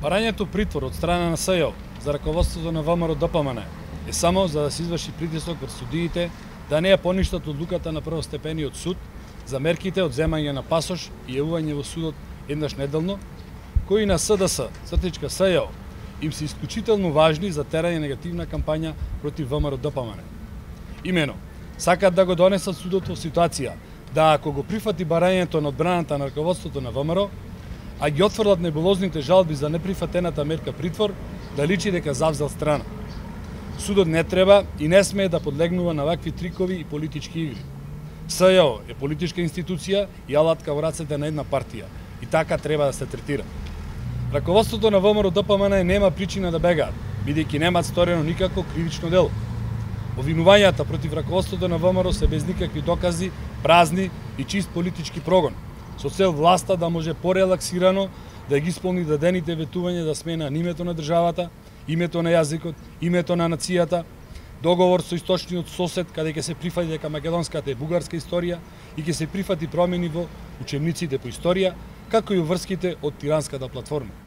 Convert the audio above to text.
Барањето притвор од страна на СЈО за раководството на ВМРО-ДПМН е само за да се изврши притисок врз судиите да не ја поништат одлуката на првостепениот суд за мерките од земање на пасош и јавување во судот еднаш неделно, кои на СДС, СЈО, им се исклучително важни за терање негативна кампања против ВМРО-ДПМН. Имено, сакат да го донесат судот во ситуација да ако го прифати барањето на одбраната на раководството на ВМРО, а ги отфрлат небулозните жалби за неприфатената мерка притвор, да личи дека завзел страна. Судот не треба и не смее да подлегнува на вакви трикови и политички игри. СЈО е политичка институција и алатка во рацете на една партија и така треба да се третира. Раководството на ВМРО-ДПМН нема причина да бегаат, бидејќи немаат сторено никакво кривично дело. Обвинувањата против раководството на ВМРО се без никакви докази, празни и чист политички прогон, со цел власта да може порелаксирано да ги исполни дадените ветувања да смена името на државата, името на јазикот, името на нацијата, договор со источниот сосед каде ќе се прифати дека македонската е бугарска историја и ќе се прифати промени во учебниците по историја, како и врските од тиранската платформа.